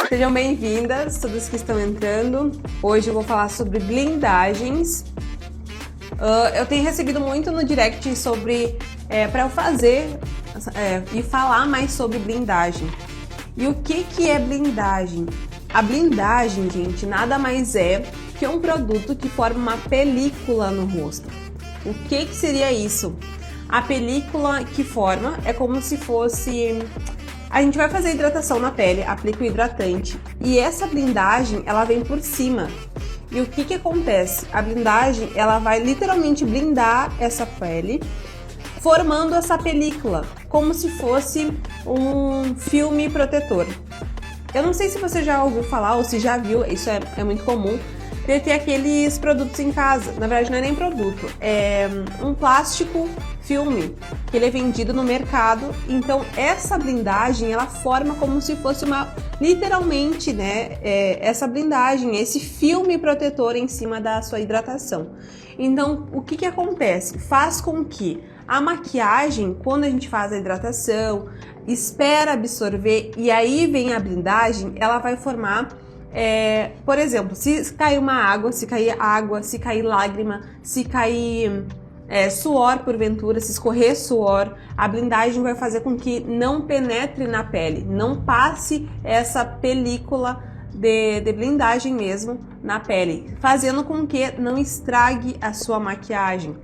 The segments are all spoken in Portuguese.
Sejam bem-vindas, todas que estão entrando. Hoje eu vou falar sobre blindagens. Eu tenho recebido muito no direct sobre para eu fazer e falar mais sobre blindagem. E o que é blindagem? A blindagem, gente, nada mais é que um produto que forma uma película no rosto. O que seria isso? A película que forma é como se fosse... A gente vai fazer hidratação na pele, aplica o hidratante e essa blindagem ela vem por cima. E o que acontece? A blindagem ela vai literalmente blindar essa pele, formando essa película, como se fosse um filme protetor. Eu não sei se você já ouviu falar ou se já viu, isso é muito comum, de ter aqueles produtos em casa. Na verdade não é nem produto, é um plástico filme, que ele é vendido no mercado. Então essa blindagem ela forma como se fosse literalmente, né, essa blindagem, esse filme protetor em cima da sua hidratação. Então o que acontece? Faz com que a maquiagem, quando a gente faz a hidratação, espera absorver e aí vem a blindagem, ela vai formar, por exemplo, se cair uma água, se cair lágrima, se cair suor porventura, se escorrer suor, a blindagem vai fazer com que não penetre na pele, não passe essa película de blindagem mesmo na pele, fazendo com que não estrague a sua maquiagem.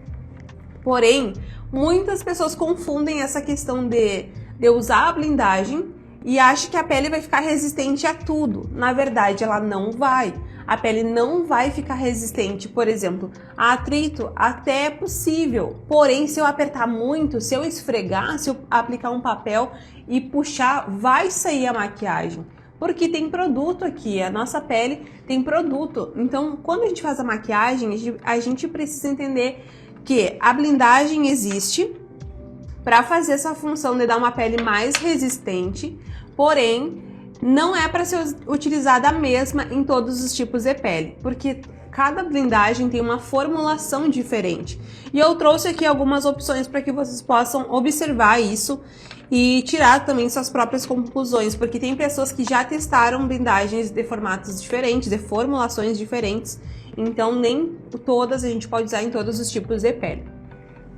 Porém, muitas pessoas confundem essa questão de usar a blindagem e acham que a pele vai ficar resistente a tudo. Na verdade, ela não vai. A pele não vai ficar resistente, por exemplo, a atrito, até é possível. Porém, se eu apertar muito, se eu esfregar, se eu aplicar um papel e puxar, vai sair a maquiagem. Porque tem produto aqui, a nossa pele tem produto. Então, quando a gente faz a maquiagem, a gente precisa entender que a blindagem existe para fazer essa função de dar uma pele mais resistente, porém não é para ser utilizada a mesma em todos os tipos de pele, porque cada blindagem tem uma formulação diferente. E eu trouxe aqui algumas opções para que vocês possam observar isso e tirar também suas próprias conclusões, porque tem pessoas que já testaram blindagens de formatos diferentes, de formulações diferentes, então nem todas a gente pode usar em todos os tipos de pele.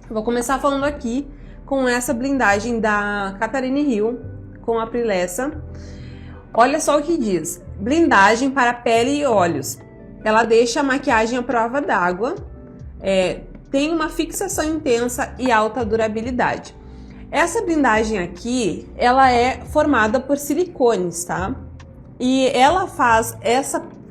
Eu vou começar falando aqui com essa blindagem da Catherine Hill com a Prilessa. Olha só o que diz: blindagem para pele e olhos. Ela deixa a maquiagem à prova d'água, tem uma fixação intensa e alta durabilidade. Essa blindagem aqui, ela é formada por silicones, tá? E ela faz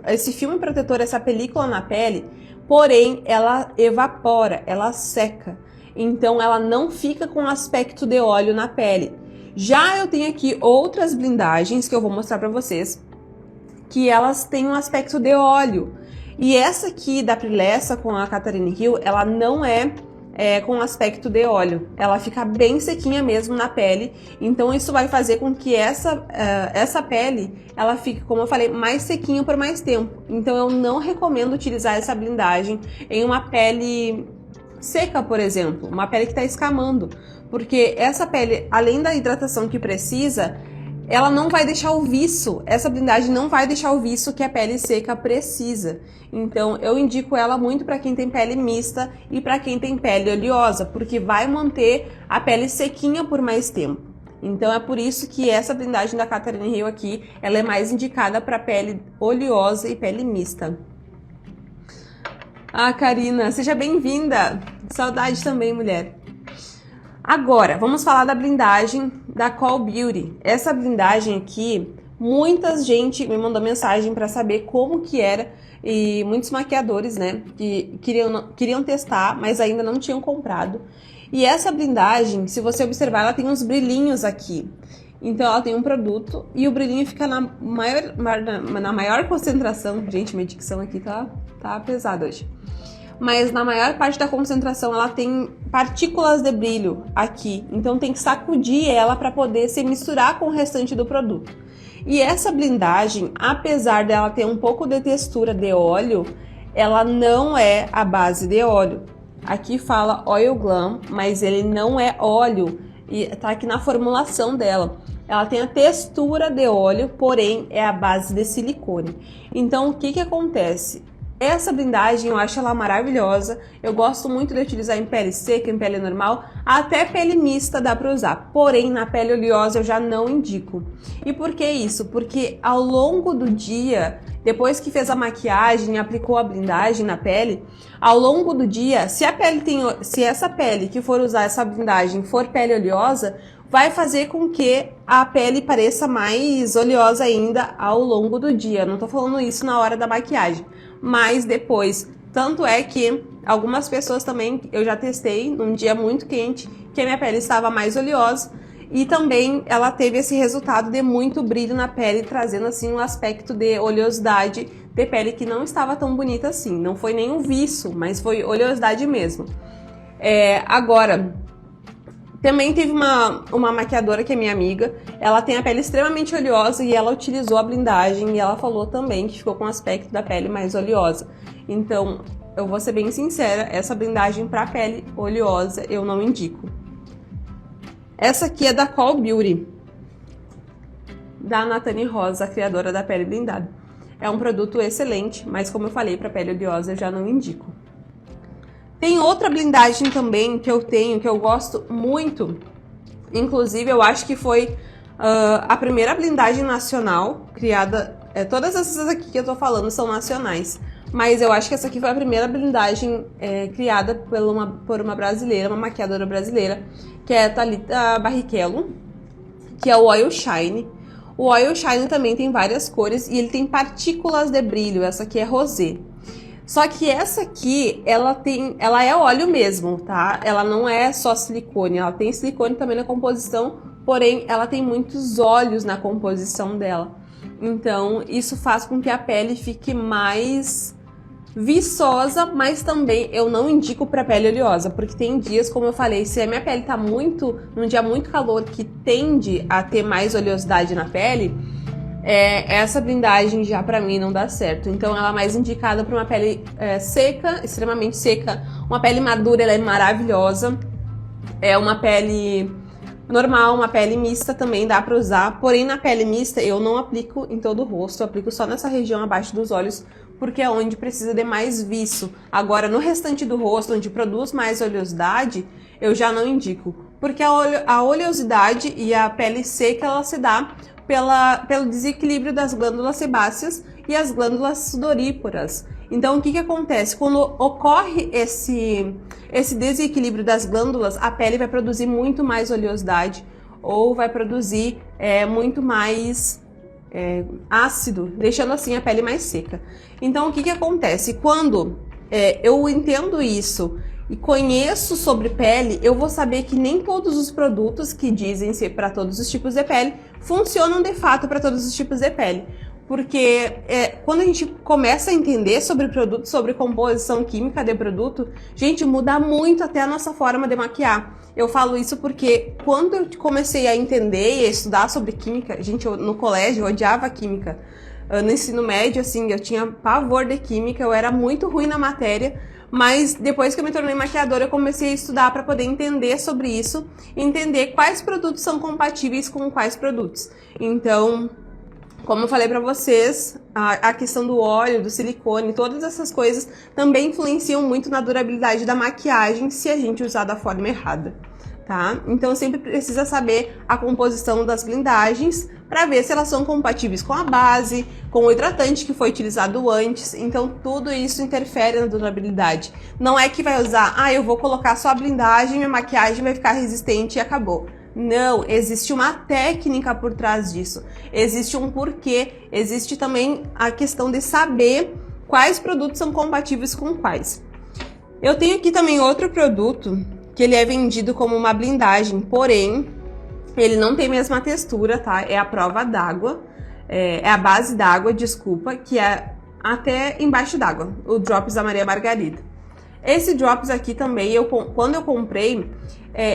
esse filme protetor, essa película na pele, porém ela evapora, ela seca. Então ela não fica com aspecto de óleo na pele. Já eu tenho aqui outras blindagens que eu vou mostrar para vocês, que elas têm um aspecto de óleo. E essa aqui da Prilessa com a Catherine Hill, ela não é com aspecto de óleo. Ela fica bem sequinha mesmo na pele. Então isso vai fazer com que essa pele, ela fique, como eu falei, mais sequinha por mais tempo. Então eu não recomendo utilizar essa blindagem em uma pele seca, por exemplo, uma pele que está escamando, porque essa pele, além da hidratação que precisa, ela não vai deixar o viço, essa blindagem não vai deixar o viço que a pele seca precisa. Então eu indico ela muito para quem tem pele mista e para quem tem pele oleosa, porque vai manter a pele sequinha por mais tempo. Então é por isso que essa blindagem da Catherine Hill aqui, ela é mais indicada para pele oleosa e pele mista. Ah, Karina, seja bem-vinda! Saudade também, mulher. Agora, vamos falar da blindagem da Call Beauty. Essa blindagem aqui, muita gente me mandou mensagem para saber como que era e muitos maquiadores, né, que queriam testar, mas ainda não tinham comprado. E essa blindagem, se você observar, ela tem uns brilhinhos aqui. Então ela tem um produto e o brilhinho fica na maior concentração. Gente, minha dicção aqui tá pesada hoje. Mas na maior parte da concentração ela tem partículas de brilho aqui. Então tem que sacudir ela para poder se misturar com o restante do produto. E essa blindagem, apesar dela ter um pouco de textura de óleo, ela não é a base de óleo. Aqui fala Oil Glam, mas ele não é óleo. e tá aqui na formulação dela. Ela tem a textura de óleo, porém é a base de silicone. Então, o que que acontece? Essa blindagem eu acho ela maravilhosa, eu gosto muito de utilizar em pele seca, em pele normal, até pele mista dá para usar, porém na pele oleosa eu já não indico. E por que isso? Porque ao longo do dia, depois que fez a maquiagem e aplicou a blindagem na pele, ao longo do dia, se essa pele que for usar essa blindagem for pele oleosa, vai fazer com que a pele pareça mais oleosa ainda ao longo do dia. Não tô falando isso na hora da maquiagem, mas depois. Tanto é que algumas pessoas também, eu já testei num dia muito quente, que a minha pele estava mais oleosa e também ela teve esse resultado de muito brilho na pele, trazendo assim um aspecto de oleosidade de pele que não estava tão bonita assim. Não foi nenhum viço, mas foi oleosidade mesmo. Agora, também teve uma maquiadora que é minha amiga, ela tem a pele extremamente oleosa e ela utilizou a blindagem e ela falou também que ficou com o aspecto da pele mais oleosa. Então, eu vou ser bem sincera, essa blindagem para pele oleosa eu não indico. Essa aqui é da Call Beauty, da Nathane Rosa, a criadora da pele blindada. É um produto excelente, mas como eu falei, para pele oleosa eu já não indico. Tem outra blindagem também que eu tenho, que eu gosto muito. Inclusive, eu acho que foi a primeira blindagem nacional criada. Todas essas aqui que eu tô falando são nacionais. Mas eu acho que essa aqui foi a primeira blindagem criada por uma brasileira, uma maquiadora brasileira, que é a Thalita Barrichello, que é o Oil Shine. O Oil Shine também tem várias cores e ele tem partículas de brilho. Essa aqui é rosé. Só que essa aqui, ela é óleo mesmo, tá? Ela não é só silicone, ela tem silicone também na composição, porém ela tem muitos óleos na composição dela. Então isso faz com que a pele fique mais viçosa, mas também eu não indico para pele oleosa, porque tem dias, como eu falei, se a minha pele tá num dia muito calor, que tende a ter mais oleosidade na pele, essa blindagem já pra mim não dá certo. Então ela é mais indicada para uma pele seca, extremamente seca. Uma pele madura, ela é maravilhosa. É uma pele normal, uma pele mista também dá para usar. Porém na pele mista eu não aplico em todo o rosto, eu aplico só nessa região abaixo dos olhos, porque é onde precisa de mais viço. Agora no restante do rosto, onde produz mais oleosidade, eu já não indico. Porque a oleosidade e a pele seca, ela se dá pelo desequilíbrio das glândulas sebáceas e as glândulas sudoríparas. Então, o que acontece? Quando ocorre esse desequilíbrio das glândulas, a pele vai produzir muito mais oleosidade ou vai produzir muito mais ácido, deixando assim a pele mais seca. Então, o que acontece? Quando eu entendo isso e conheço sobre pele, eu vou saber que nem todos os produtos que dizem ser para todos os tipos de pele funcionam de fato para todos os tipos de pele. Porque quando a gente começa a entender sobre produto, sobre composição química de produto, gente, muda muito até a nossa forma de maquiar. Eu falo isso porque quando eu comecei a entender e a estudar sobre química, gente, no colégio eu odiava química. No ensino médio, assim, eu tinha pavor de química, eu era muito ruim na matéria. Mas depois que eu me tornei maquiadora, eu comecei a estudar para poder entender sobre isso, entender quais produtos são compatíveis com quais produtos. Então, como eu falei para vocês, a questão do óleo, do silicone, todas essas coisas também influenciam muito na durabilidade da maquiagem se a gente usar da forma errada, tá? Então sempre precisa saber a composição das blindagens para ver se elas são compatíveis com a base, com o hidratante que foi utilizado antes. Então tudo isso interfere na durabilidade. Não é que vai usar, eu vou colocar só a blindagem, minha maquiagem vai ficar resistente e acabou. Não, existe uma técnica por trás disso, existe um porquê, existe também a questão de saber quais produtos são compatíveis com quais. Eu tenho aqui também outro produto que ele é vendido como uma blindagem, porém ele não tem a mesma textura, tá? É a prova d'água, é a base d'água, desculpa, que é até embaixo d'água, o Drops da Maria Margarida. Esse Drops aqui também, quando eu comprei,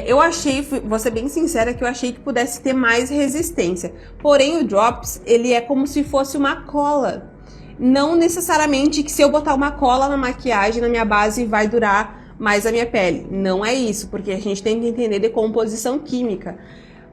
eu achei, vou ser bem sincera, que eu achei que pudesse ter mais resistência. Porém, o Drops, ele é como se fosse uma cola. Não necessariamente que se eu botar uma cola na maquiagem, na minha base, vai durar mais a minha pele. Não é isso, porque a gente tem que entender de composição química.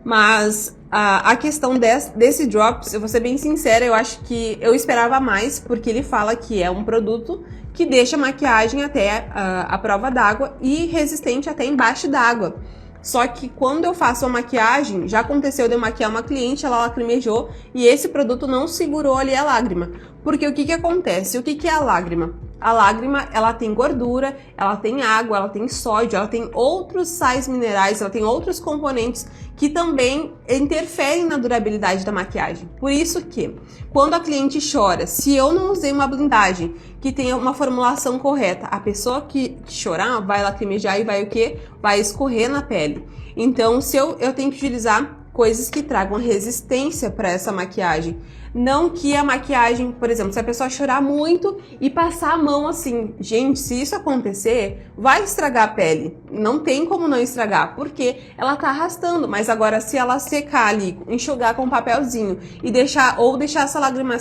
Mas a questão desse Drops, eu vou ser bem sincera, eu acho que eu esperava mais, porque ele fala que é um produto que deixa a maquiagem até a prova d'água e resistente até embaixo d'água. Só que quando eu faço a maquiagem, já aconteceu de eu maquiar uma cliente, ela lacrimejou e esse produto não segurou ali a lágrima. Porque o que acontece? O que é a lágrima? A lágrima, ela tem gordura, ela tem água, ela tem sódio, ela tem outros sais minerais, ela tem outros componentes que também interferem na durabilidade da maquiagem. Por isso que, quando a cliente chora, se eu não usei uma blindagem que tenha uma formulação correta, a pessoa que chorar vai lacrimejar e vai o quê? Vai escorrer na pele. Então, se eu tenho que utilizar coisas que tragam resistência para essa maquiagem. Não que a maquiagem, por exemplo, se a pessoa chorar muito e passar a mão assim, gente, se isso acontecer, vai estragar a pele. Não tem como não estragar, porque ela tá arrastando. Mas agora, se ela secar ali, enxugar com um papelzinho e deixar essa lágrima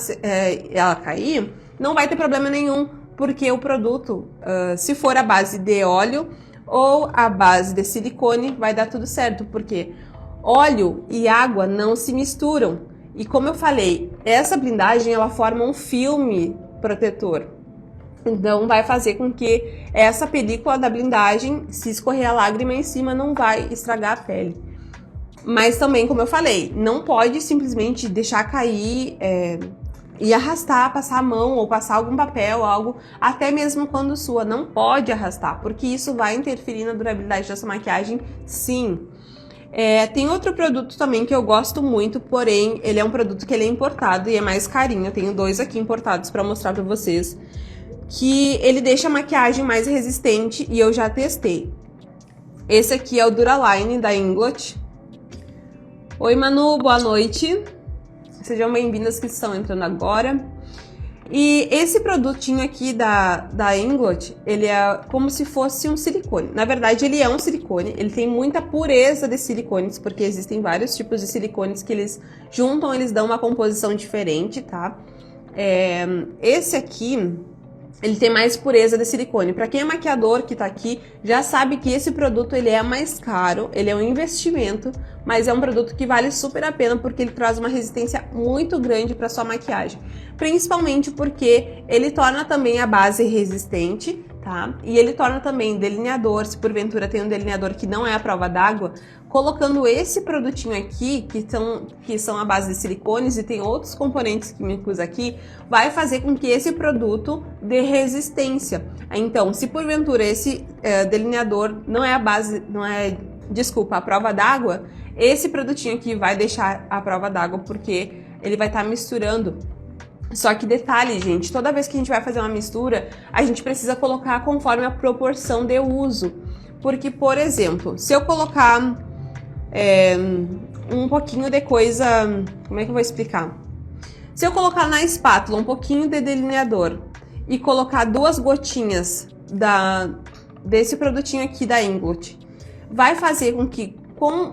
ela cair, não vai ter problema nenhum, porque o produto, se for a base de óleo ou a base de silicone, vai dar tudo certo, porque óleo e água não se misturam. E como eu falei, essa blindagem ela forma um filme protetor. Então vai fazer com que essa película da blindagem, se escorrer a lágrima em cima, não vai estragar a pele. Mas também, como eu falei, não pode simplesmente deixar cair e arrastar, passar a mão ou passar algum papel, algo, até mesmo quando sua. Não pode arrastar, porque isso vai interferir na durabilidade dessa maquiagem, sim. Tem outro produto também que eu gosto muito, porém ele é um produto que ele é importado e é mais carinho. Eu tenho dois aqui importados para mostrar para vocês, que ele deixa a maquiagem mais resistente e eu já testei. Esse aqui é o Duraline da Inglot. Oi Manu, boa noite. Sejam bem-vindas que estão entrando agora. E esse produtinho aqui da Inglot, ele é como se fosse um silicone. Na verdade, ele é um silicone, ele tem muita pureza de silicones, porque existem vários tipos de silicones que eles juntam, eles dão uma composição diferente, tá? Esse aqui, ele tem mais pureza de silicone. Para quem é maquiador que tá aqui, já sabe que esse produto ele é mais caro, ele é um investimento, mas é um produto que vale super a pena porque ele traz uma resistência muito grande para sua maquiagem. Principalmente porque ele torna também a base resistente, tá? E ele torna também delineador, se porventura tem um delineador que não é a prova d'água, colocando esse produtinho aqui, que são a base de silicones e tem outros componentes químicos aqui, vai fazer com que esse produto dê resistência. Então, se porventura esse delineador não é a prova d'água, esse produtinho aqui vai deixar a prova d'água, porque ele vai estar misturando. Só que detalhe, gente, toda vez que a gente vai fazer uma mistura, a gente precisa colocar conforme a proporção de uso. Porque, por exemplo, se eu colocar um pouquinho de coisa... Como é que eu vou explicar? Se eu colocar na espátula um pouquinho de delineador e colocar 2 gotinhas desse produtinho aqui da Inglot, vai fazer com que,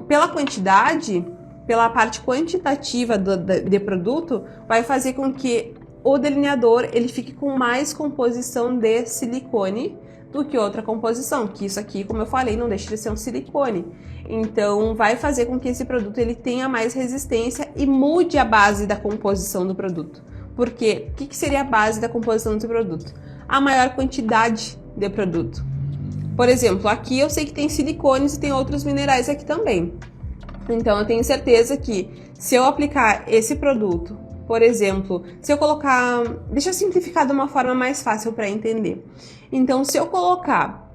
pela quantidade... pela parte quantitativa de produto, vai fazer com que o delineador ele fique com mais composição de silicone do que outra composição, que isso aqui, como eu falei, não deixa de ser um silicone. Então, vai fazer com que esse produto ele tenha mais resistência e mude a base da composição do produto. Porque, o que seria a base da composição do produto? A maior quantidade de produto. Por exemplo, aqui eu sei que tem silicones e tem outros minerais aqui também. Então, eu tenho certeza que se eu aplicar esse produto, por exemplo, se eu colocar... Deixa eu simplificar de uma forma mais fácil para entender. Então, se eu colocar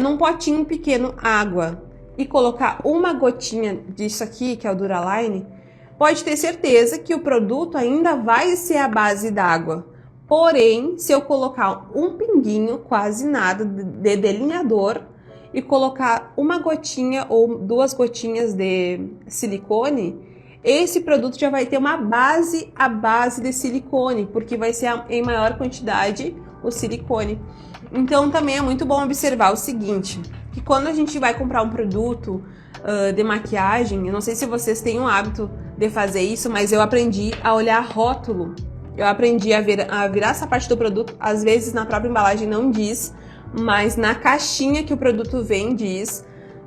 num potinho pequeno água e colocar uma gotinha disso aqui, que é o Duraline, pode ter certeza que o produto ainda vai ser a base d'água. Porém, se eu colocar um pinguinho, quase nada, de delineador, e colocar uma gotinha ou 2 gotinhas de silicone, esse produto já vai ter uma base, a base de silicone, porque vai ser em maior quantidade o silicone. Então também é muito bom observar o seguinte, que quando a gente vai comprar um produto de maquiagem, eu não sei se vocês têm o hábito de fazer isso, mas eu aprendi a olhar rótulo, eu aprendi a virar essa parte do produto, às vezes na própria embalagem não diz, mas na caixinha que o produto vem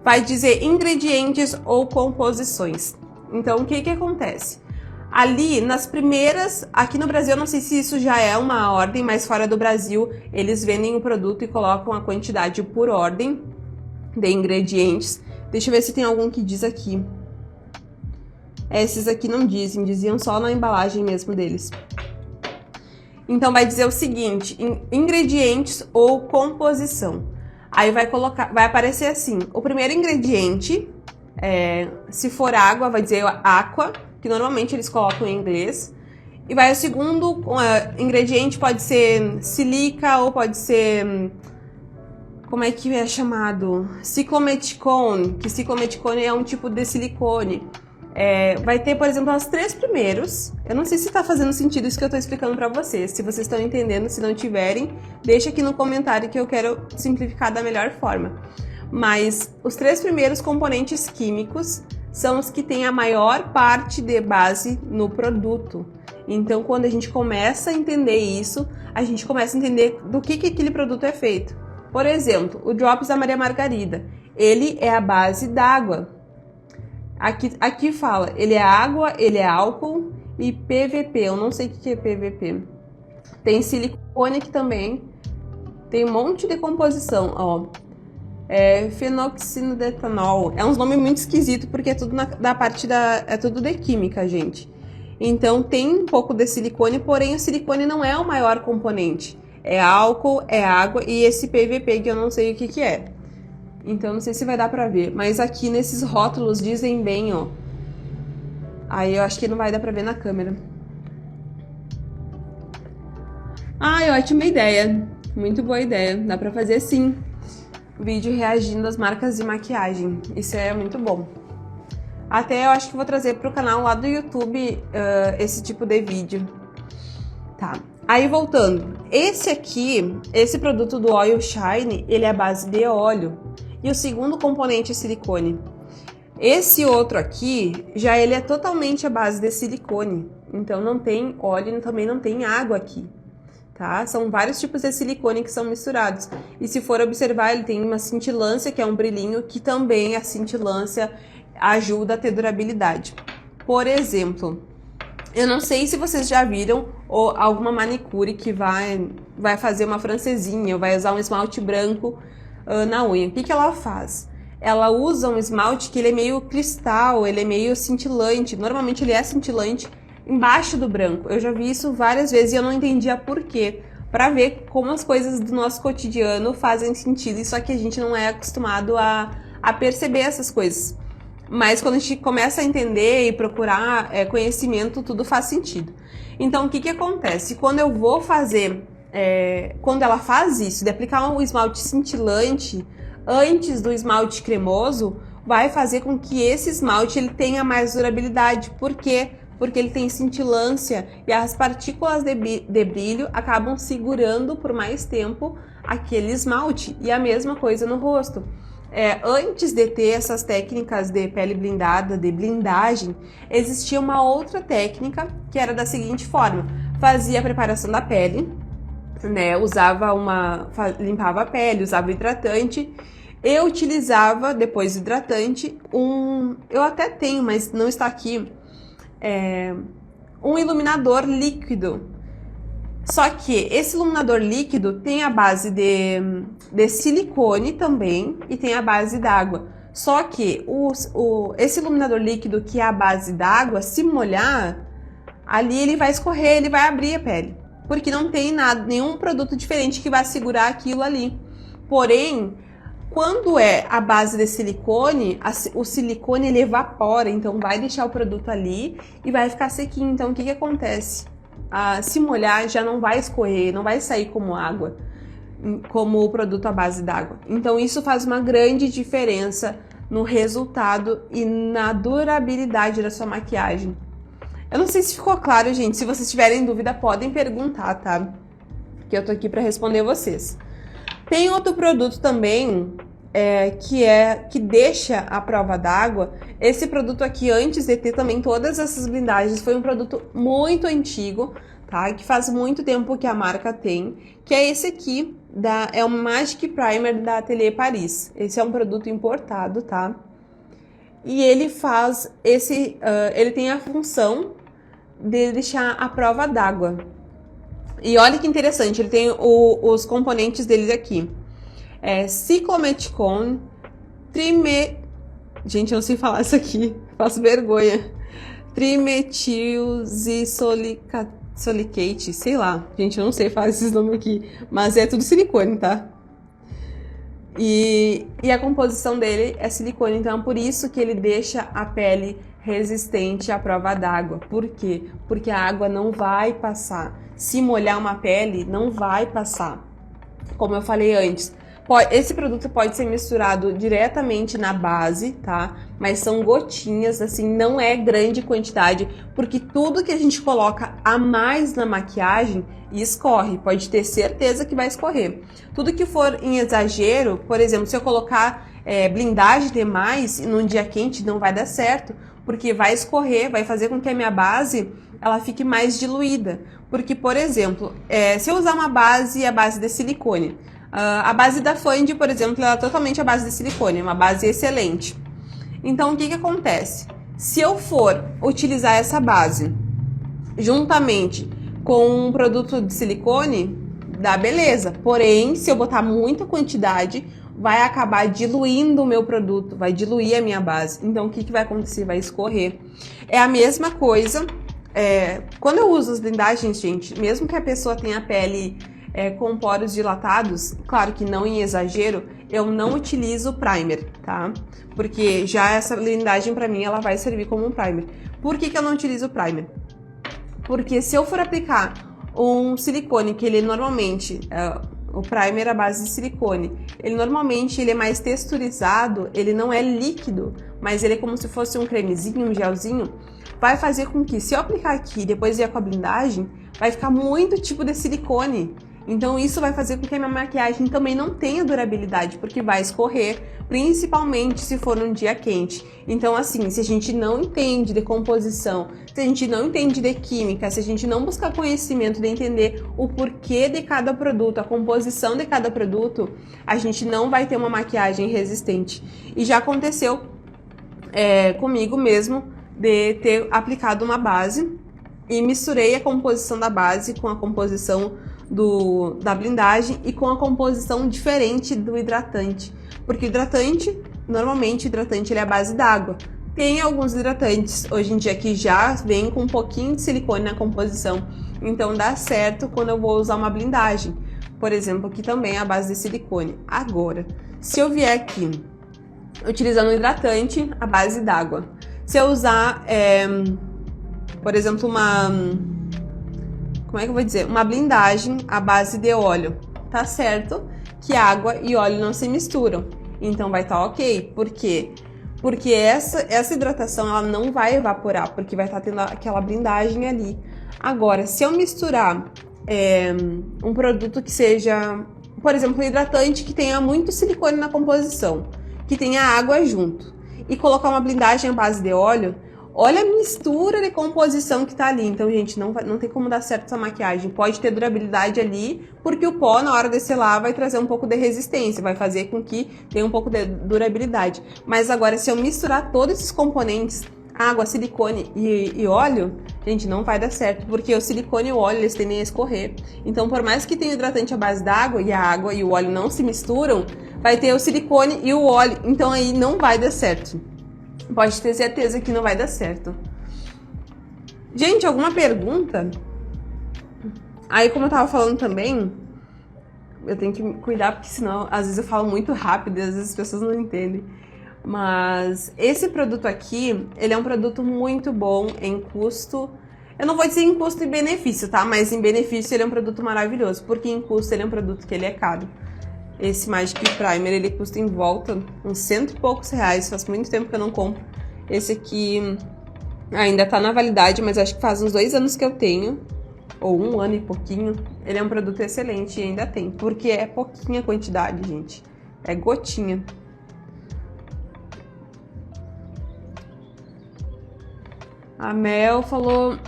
vai dizer ingredientes ou composições. Então, o que que acontece? Ali, nas primeiras, aqui no Brasil, eu não sei se isso já é uma ordem, mas fora do Brasil, eles vendem o produto e colocam a quantidade por ordem de ingredientes. Deixa eu ver se tem algum que diz aqui. Esses aqui não dizem, diziam só na embalagem mesmo deles. Então, vai dizer o seguinte, ingredientes ou composição. Aí vai aparecer assim, o primeiro ingrediente, se for água, vai dizer aqua, que normalmente eles colocam em inglês. E vai o segundo ingrediente, pode ser sílica ou pode ser, como é que é chamado? Ciclometicone, que ciclometicone é um tipo de silicone. Vai ter, por exemplo, os 3 primeiros. Eu não sei se está fazendo sentido isso que eu estou explicando para vocês. Se vocês estão entendendo, se não tiverem, deixa aqui no comentário que eu quero simplificar da melhor forma. Mas os 3 primeiros componentes químicos são os que têm a maior parte de base no produto. Então, quando a gente começa a entender isso, a gente começa a entender do que aquele produto é feito. Por exemplo, o Drops da Maria Margarida. Ele é a base d'água. Aqui fala, ele é água, ele é álcool e PVP, eu não sei o que é PVP. Tem silicone aqui também, tem um monte de composição, ó. Fenoxino de etanol, é uns nomes muito esquisitos porque é tudo é tudo de química, gente. Então tem um pouco de silicone, porém o silicone não é o maior componente. É álcool, é água e esse PVP que eu não sei o que é. Então, não sei se vai dar pra ver. Mas aqui nesses rótulos dizem bem, ó. Aí eu acho que não vai dar pra ver na câmera. Ótima ideia. Muito boa ideia. Dá pra fazer sim. Vídeo reagindo às marcas de maquiagem. Isso é muito bom. Até eu acho que vou trazer pro canal lá do YouTube esse tipo de vídeo. Tá. Aí voltando. Esse produto do Oil Shine, ele é a base de óleo. E o segundo componente é silicone. Esse outro aqui, já ele é totalmente a base de silicone. Então não tem óleo e também não tem água aqui, tá? São vários tipos de silicone que são misturados. E se for observar, ele tem uma cintilância, que é um brilhinho, que também a cintilância ajuda a ter durabilidade. Por exemplo, eu não sei se vocês já viram alguma manicure que vai fazer uma francesinha, ou vai usar um esmalte branco na unha. O que ela faz? Ela usa um esmalte que ele é meio cristal, ele é meio cintilante. Normalmente ele é cintilante embaixo do branco. Eu já vi isso várias vezes e eu não entendia por quê. Para ver como as coisas do nosso cotidiano fazem sentido, só que a gente não é acostumado a perceber essas coisas. Mas quando a gente começa a entender e procurar conhecimento, tudo faz sentido. Então, o que acontece? Quando eu vou fazer... quando ela faz isso, de aplicar um esmalte cintilante antes do esmalte cremoso, vai fazer com que esse esmalte ele tenha mais durabilidade. Por quê? Porque ele tem cintilância e as partículas de brilho acabam segurando por mais tempo aquele esmalte. E a mesma coisa no rosto. Antes de ter essas técnicas de pele blindada, de blindagem, existia uma outra técnica que era da seguinte forma: fazia a preparação da pele, né? Limpava a pele, usava hidratante. Eu utilizava, depois do hidratante, eu até tenho, mas não está aqui, um iluminador líquido. Só que esse iluminador líquido tem a base de silicone também e tem a base d'água. Só que esse iluminador líquido, que é a base d'água, se molhar, ali ele vai escorrer, ele vai abrir a pele. Porque não tem nenhum produto diferente que vai segurar aquilo ali. Porém, quando é a base de silicone, o silicone ele evapora, então vai deixar o produto ali e vai ficar sequinho. Então o que acontece? Se molhar já não vai escorrer, não vai sair como água, como o produto à base d'água. Então isso faz uma grande diferença no resultado e na durabilidade da sua maquiagem. Eu não sei se ficou claro, gente. Se vocês tiverem dúvida, podem perguntar, tá? Que eu tô aqui para responder vocês. Tem outro produto também que deixa a prova d'água. Esse produto aqui, antes de ter também todas essas blindagens, foi um produto muito antigo, tá? Que faz muito tempo que a marca tem, que é esse aqui é um Magic Primer da Atelier Paris. Esse é um produto importado, tá? E ele faz ele tem a função de deixar a prova d'água. E olha que interessante, ele tem os componentes deles aqui. Ciclometicone, Gente, eu não sei falar isso aqui, faço vergonha. Trimetilsilicate, sei lá. Gente, eu não sei falar esses nomes aqui, mas é tudo silicone, tá? E a composição dele é silicone, então é por isso que ele deixa a pele resistente à prova d'água. Por quê? Porque a água não vai passar. Se molhar uma pele, não vai passar. Como eu falei antes, esse produto pode ser misturado diretamente na base, tá? Mas são gotinhas, assim, não é grande quantidade, porque tudo que a gente coloca a mais na maquiagem escorre, pode ter certeza que vai escorrer. Tudo que for em exagero, por exemplo, se eu colocar blindagem demais num dia quente, não vai dar certo, porque vai escorrer, vai fazer com que a minha base ela fique mais diluída. Porque, por exemplo, se eu usar uma base, a base de silicone, a base da Fenty, por exemplo, ela é totalmente a base de silicone, uma base excelente. Então, o que acontece? Se eu for utilizar essa base juntamente com um produto de silicone, dá beleza. Porém, se eu botar muita quantidade, vai acabar diluindo o meu produto, vai diluir a minha base. Então, o que vai acontecer? Vai escorrer. É a mesma coisa. Quando eu uso as blindagens, gente, mesmo que a pessoa tenha a pele com poros dilatados, claro que não em exagero, eu não utilizo primer, tá? Porque já essa blindagem pra mim, ela vai servir como um primer. Por que eu não utilizo primer? Porque se eu for aplicar um silicone, que ele normalmente, o primer à base de silicone, ele normalmente ele é mais texturizado, ele não é líquido, mas ele é como se fosse um cremezinho, um gelzinho, vai fazer com que, se eu aplicar aqui e depois vier com a blindagem, vai ficar muito tipo de silicone. Então isso vai fazer com que a minha maquiagem também não tenha durabilidade, porque vai escorrer, principalmente se for num dia quente. Então assim, se a gente não entende de composição, se a gente não entende de química, se a gente não buscar conhecimento de entender o porquê de cada produto, a composição de cada produto, a gente não vai ter uma maquiagem resistente. E já aconteceu comigo mesmo de ter aplicado uma base e misturei a composição da base com a composição da blindagem e com a composição diferente do hidratante, porque normalmente o hidratante ele é a base d'água. Tem alguns hidratantes hoje em dia que já vem com um pouquinho de silicone na composição, então dá certo quando eu vou usar uma blindagem. Por exemplo, aqui também é a base de silicone. Agora, se eu vier aqui utilizando um hidratante, a base d'água, se eu usar, por exemplo, como é que eu vou dizer? Uma blindagem à base de óleo. Tá certo que água e óleo não se misturam. Então vai estar ok. Por quê? Porque essa hidratação ela não vai evaporar, porque vai estar tendo aquela blindagem ali. Agora, se eu misturar um produto que seja, por exemplo, um hidratante que tenha muito silicone na composição, que tenha água junto, e colocar uma blindagem à base de óleo, olha a mistura de composição que tá ali. Então, gente, não tem como dar certo essa maquiagem. Pode ter durabilidade ali, porque o pó, na hora de selar, vai trazer um pouco de resistência, vai fazer com que tenha um pouco de durabilidade. Mas agora, se eu misturar todos esses componentes, água, silicone e óleo, gente, não vai dar certo, porque o silicone e o óleo, eles tendem a escorrer. Então, por mais que tenha hidratante à base d'água, e a água e o óleo não se misturam, vai ter o silicone e o óleo. Então, aí não vai dar certo. Pode ter certeza que não vai dar certo. Gente, alguma pergunta? Aí, como eu tava falando também, eu tenho que cuidar, porque senão, às vezes eu falo muito rápido e às vezes as pessoas não entendem. Mas esse produto aqui, ele é um produto muito bom em custo. Eu não vou dizer em custo e benefício, tá? Mas em benefício ele é um produto maravilhoso, porque em custo ele é um produto que ele é caro. Esse Magic Primer, ele custa em volta uns R$100 e poucos. Faz muito tempo que eu não compro. Esse aqui ainda tá na validade, mas acho que faz uns 2 anos que eu tenho. Ou 1 ano e pouquinho. Ele é um produto excelente e ainda tem. Porque é pouquinha quantidade, gente. É gotinha. A Mel falou...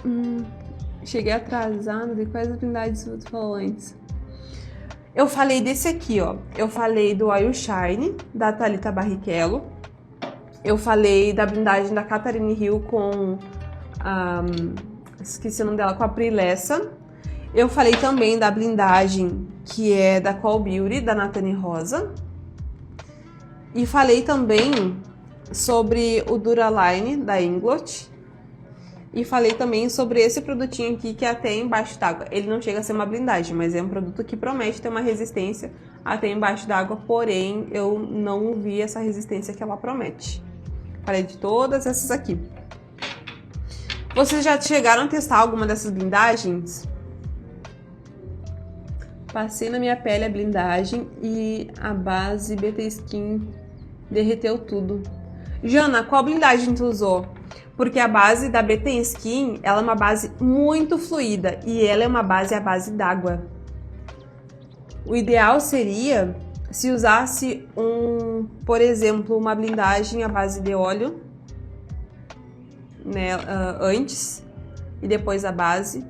cheguei atrasada. De quais habilidades você falou antes? Eu falei desse aqui, ó. Eu falei do Oil Shine, da Thalita Barrichello. Eu falei da blindagem da Catherine Hill com... esqueci o nome dela, com a Prilessa. Eu falei também da blindagem que é da Call Beauty, da Nathane Rosa. E falei também sobre o Duraline, da Inglot. E falei também sobre esse produtinho aqui, que é até embaixo d'água. Ele não chega a ser uma blindagem, mas é um produto que promete ter uma resistência até embaixo d'água, porém eu não vi essa resistência que ela promete. Falei de todas essas aqui. Vocês já chegaram a testar alguma dessas blindagens? Passei na minha pele a blindagem e a base BT Skin derreteu tudo. Jana, qual blindagem tu usou? Porque a base da BT Skin, ela é uma base muito fluida e ela é uma base à base d'água. O ideal seria se usasse por exemplo, uma blindagem à base de óleo, né, antes e depois a base.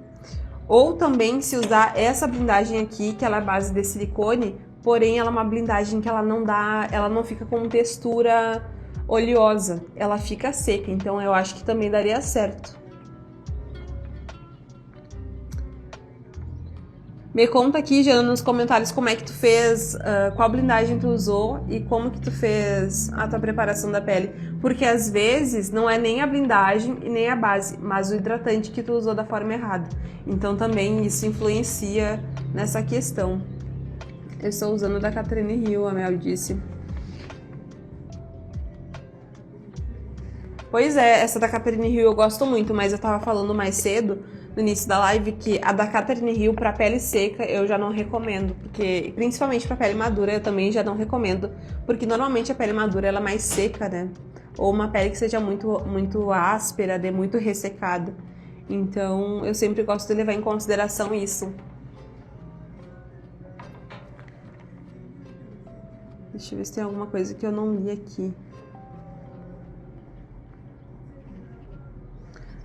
Ou também se usar essa blindagem aqui, que ela é base de silicone, porém ela é uma blindagem que ela não fica com textura oleosa, ela fica seca, então eu acho que também daria certo. Me conta aqui, Jana, nos comentários como é que tu fez, qual blindagem tu usou e como que tu fez a tua preparação da pele. Porque às vezes não é nem a blindagem e nem a base, mas o hidratante que tu usou da forma errada. Então também isso influencia nessa questão. Eu estou usando da Catherine Hill, a Mel disse. Pois é, essa da Catherine Hill eu gosto muito, mas eu tava falando mais cedo, no início da live, que a da Catherine Hill pra pele seca eu já não recomendo, porque principalmente pra pele madura eu também já não recomendo, porque normalmente a pele madura ela é mais seca, né? Ou uma pele que seja muito áspera, muito ressecada. Então eu sempre gosto de levar em consideração isso. Deixa eu ver se tem alguma coisa que eu não li aqui.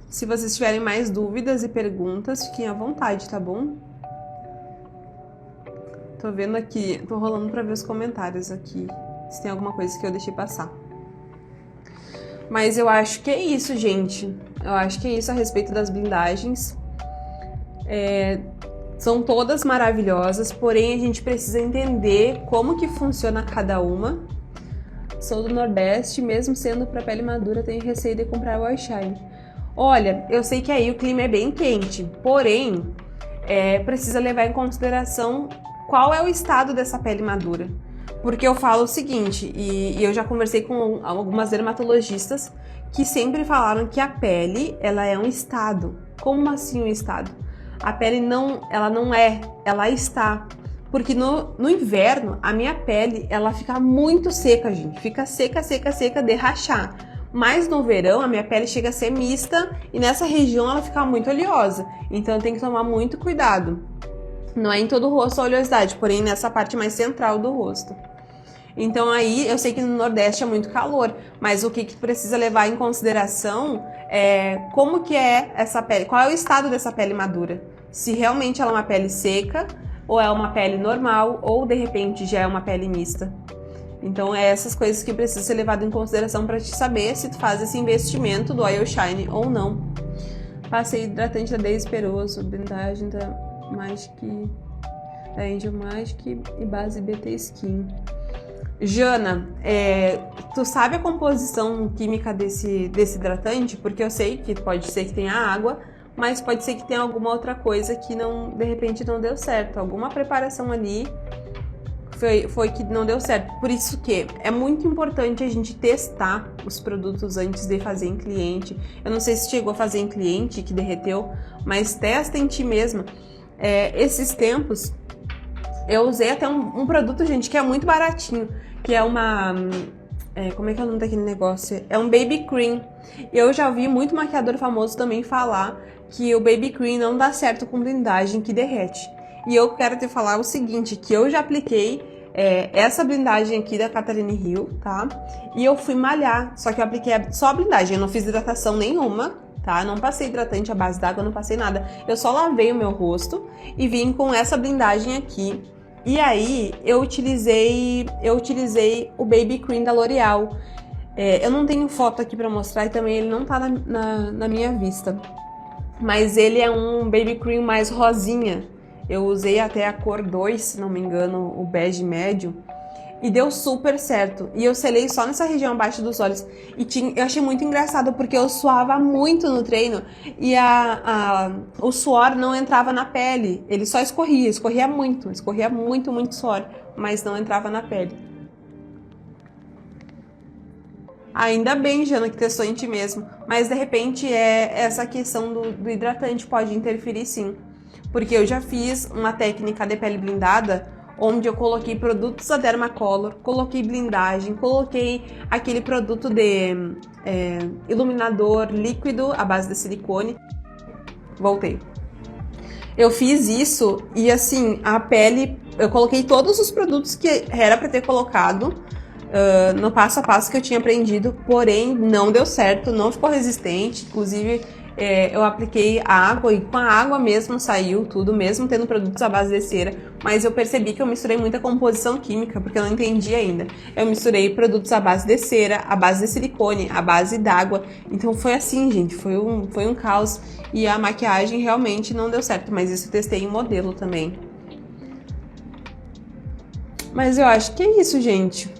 Se vocês tiverem mais dúvidas e perguntas, fiquem à vontade, tá bom? Tô vendo aqui, tô rolando pra ver os comentários aqui, se tem alguma coisa que eu deixei passar. Mas eu acho que é isso, gente. Eu acho que é isso a respeito das blindagens. São todas maravilhosas, porém a gente precisa entender como que funciona cada uma. Sou do Nordeste, mesmo sendo pra pele madura, tenho receio de comprar o Oil Shine. Olha, eu sei que aí o clima é bem quente, porém, precisa levar em consideração qual é o estado dessa pele madura. Porque eu falo o seguinte, e eu já conversei com algumas dermatologistas que sempre falaram que a pele, ela é um estado. Como assim um estado? A pele ela não é, ela está. Porque no inverno, a minha pele, ela fica muito seca, gente. Fica seca, seca, seca de rachar. Mas no verão, a minha pele chega a ser mista e nessa região ela fica muito oleosa. Então tem que tomar muito cuidado. Não é em todo o rosto a oleosidade, porém nessa parte mais central do rosto. Então aí, eu sei que no Nordeste é muito calor, mas o que precisa levar em consideração é como que é essa pele, qual é o estado dessa pele madura. Se realmente ela é uma pele seca, ou é uma pele normal, ou de repente já é uma pele mista. Então é essas coisas que precisam ser levadas em consideração para te saber se tu faz esse investimento do Oil Shine ou não. Passei hidratante da Daisy Peroso, blindagem da Magic, da Angel Magic e base BT Skin. Jana, tu sabe a composição química desse hidratante? Porque eu sei que pode ser que tenha água, mas pode ser que tenha alguma outra coisa que de repente não deu certo. Alguma preparação ali foi que não deu certo. Por isso que é muito importante a gente testar os produtos antes de fazer em cliente. Eu não sei se chegou a fazer em cliente que derreteu, mas testa em ti mesma. Esses tempos eu usei até um produto, gente, que é muito baratinho, que é uma... como é que é o nome daquele negócio? É um Baby Cream. Eu já ouvi muito maquiador famoso também falar que o Baby Cream não dá certo com blindagem que derrete. E eu quero te falar o seguinte, que eu já apliquei essa blindagem aqui da Catherine Hill, tá? E eu fui malhar, só que eu apliquei só a blindagem, eu não fiz hidratação nenhuma, tá? Não passei hidratante à base d'água, não passei nada. Eu só lavei o meu rosto e vim com essa blindagem aqui E aí, eu utilizei o Baby Cream da L'Oreal. Eu não tenho foto aqui pra mostrar e também ele não tá na minha vista. Mas ele é um Baby Cream mais rosinha. Eu usei até a cor 2, se não me engano, o bege médio. E deu super certo. E eu selei só nessa região abaixo dos olhos. E eu achei muito engraçado porque eu suava muito no treino e o suor não entrava na pele. Ele só escorria muito, muito suor, mas não entrava na pele. Ainda bem, Jana, que testou em ti mesmo. Mas de repente essa questão do hidratante pode interferir sim. Porque eu já fiz uma técnica de pele blindada onde eu coloquei produtos da Dermacolor, coloquei blindagem, coloquei aquele produto de iluminador líquido à base de silicone. Voltei. Eu fiz isso e assim, a pele, eu coloquei todos os produtos que era para ter colocado no passo a passo que eu tinha aprendido, porém não deu certo, não ficou resistente, inclusive eu apliquei água e com a água mesmo saiu tudo, mesmo tendo produtos à base de cera, mas eu percebi que eu misturei muita composição química, porque eu não entendi ainda. Eu misturei produtos à base de cera, à base de silicone, à base d'água, então foi assim, gente, foi um caos e a maquiagem realmente não deu certo, mas isso eu testei em modelo também. Mas eu acho que é isso, gente.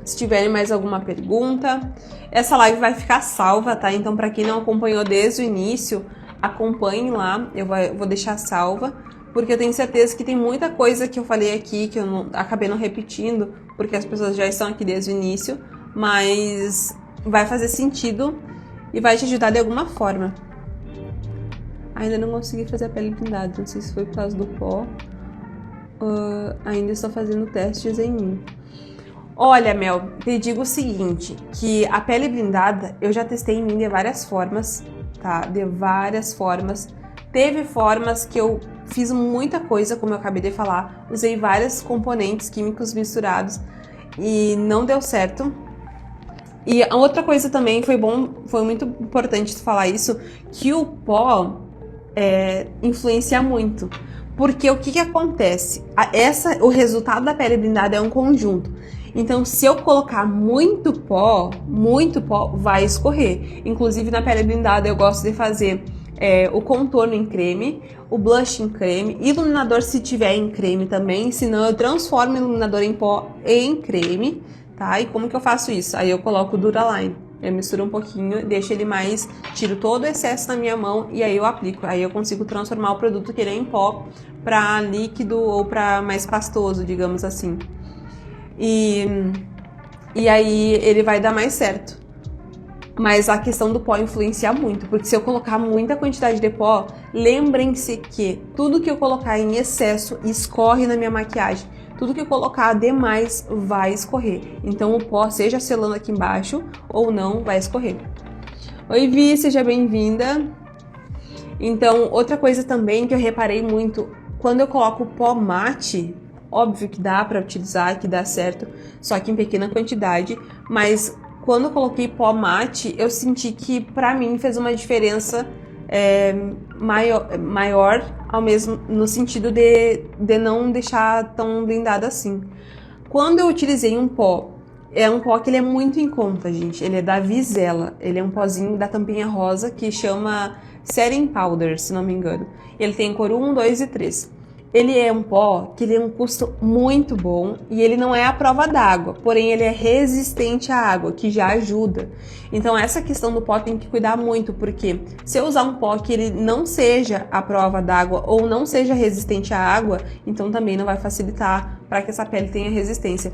Se tiverem mais alguma pergunta, essa live vai ficar salva, tá? Então, para quem não acompanhou desde o início, acompanhe lá, eu vou deixar salva, porque eu tenho certeza que tem muita coisa que eu falei aqui que eu acabei não repetindo, porque as pessoas já estão aqui desde o início, mas vai fazer sentido e vai te ajudar de alguma forma. Ainda não consegui fazer a pele blindada, não sei se foi por causa do pó, ainda estou fazendo testes em mim. Olha, Mel, te digo o seguinte, que a pele blindada eu já testei em mim de várias formas, tá? De várias formas. Teve formas que eu fiz muita coisa, como eu acabei de falar, usei vários componentes químicos misturados e não deu certo. E a outra coisa também foi muito importante tu falar isso, que o pó influencia muito. Porque o que acontece? O resultado da pele blindada é um conjunto. Então, se eu colocar muito pó vai escorrer. Inclusive, na pele blindada, eu gosto de fazer o contorno em creme, o blush em creme, iluminador se tiver em creme também, senão eu transformo o iluminador em pó em creme, tá? E como que eu faço isso? Aí eu coloco o Duraline. Eu misturo um pouquinho, deixo ele mais, tiro todo o excesso na minha mão e aí eu aplico. Aí eu consigo transformar o produto que ele é em pó para líquido ou para mais pastoso, digamos assim. E aí ele vai dar mais certo. Mas a questão do pó influencia muito, porque se eu colocar muita quantidade de pó, lembrem-se que tudo que eu colocar em excesso escorre na minha maquiagem. Tudo que eu colocar demais vai escorrer. Então o pó, seja selando aqui embaixo ou não, vai escorrer. Oi, Vi, seja bem-vinda. Então, outra coisa também que eu reparei muito, quando eu coloco pó mate, óbvio que dá para utilizar, que dá certo, só que em pequena quantidade, mas quando eu coloquei pó mate, eu senti que pra mim fez uma diferença maior ao mesmo, no sentido de não deixar tão blindada assim. Quando eu utilizei um pó, é um pó que ele é muito em conta, gente, ele é da Vizela, ele é um pozinho da tampinha rosa que chama Setting Powder, se não me engano. Ele tem cor 1, 2 e 3. Ele é um pó que ele é um custo muito bom e ele não é à prova d'água, porém ele é resistente à água, que já ajuda. Então essa questão do pó tem que cuidar muito, porque se eu usar um pó que ele não seja à prova d'água ou não seja resistente à água, então também não vai facilitar para que essa pele tenha resistência.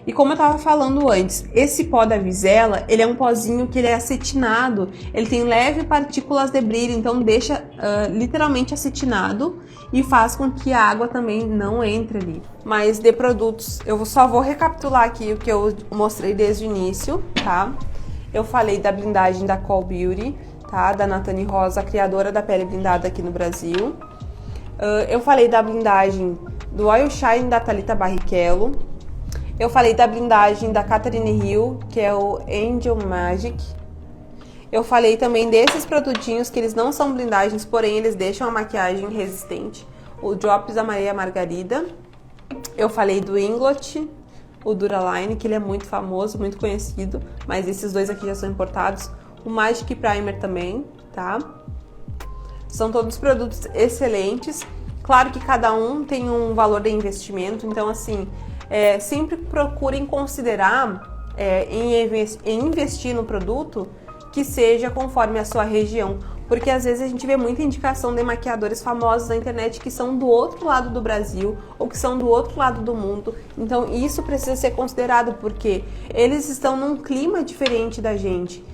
E como eu estava falando antes, esse pó da Vizela, ele é um pozinho que ele é acetinado, ele tem leve partículas de brilho, então deixa literalmente acetinado e faz com que a água também não entre ali. Mas de produtos, eu só vou recapitular aqui o que eu mostrei desde o início, tá? Eu falei da blindagem da Call Beauty, tá? Da Nathani Rosa, a criadora da pele blindada aqui no Brasil. Eu falei da blindagem do Oil Shine da Thalita Barrichello. Eu falei da blindagem da Catherine Hill, que é o Angel Magic. Eu falei também desses produtinhos que eles não são blindagens, porém eles deixam a maquiagem resistente. o Drops da Maria Margarida. Eu falei do Inglot, o Duraline, que ele é muito famoso, muito conhecido, mas esses dois aqui já são importados. O Magic Primer também, tá? São todos produtos excelentes. Claro que cada um tem um valor de investimento, então assim, sempre procurem considerar em investir no produto que seja conforme a sua região, porque às vezes a gente vê muita indicação de maquiadores famosos na internet que são do outro lado do Brasil ou que são do outro lado do mundo, então isso precisa ser considerado porque eles estão num clima diferente da gente.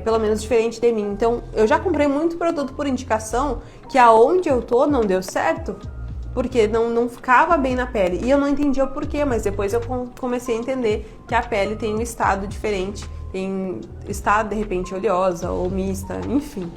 Pelo menos diferente de mim. Então, eu já comprei muito produto por indicação que aonde eu tô não deu certo, porque não ficava bem na pele. E eu não entendia o porquê, mas depois eu comecei a entender que a pele tem um estado diferente, tem estado de repente oleosa ou mista, enfim.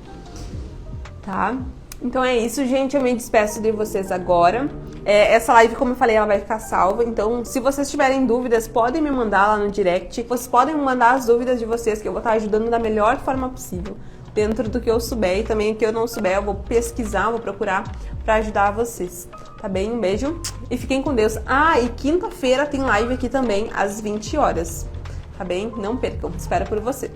Tá? Então é isso, gente. Eu me despeço de vocês agora. Essa live, como eu falei, ela vai ficar salva. Então, se vocês tiverem dúvidas, podem me mandar lá no direct. Vocês podem me mandar as dúvidas de vocês, que eu vou estar ajudando da melhor forma possível, dentro do que eu souber. E também o que eu não souber, eu vou pesquisar, vou procurar para ajudar vocês. Tá bem? Um beijo e fiquem com Deus. E quinta-feira tem live aqui também, às 20 horas. Tá bem? Não percam. Espero por você.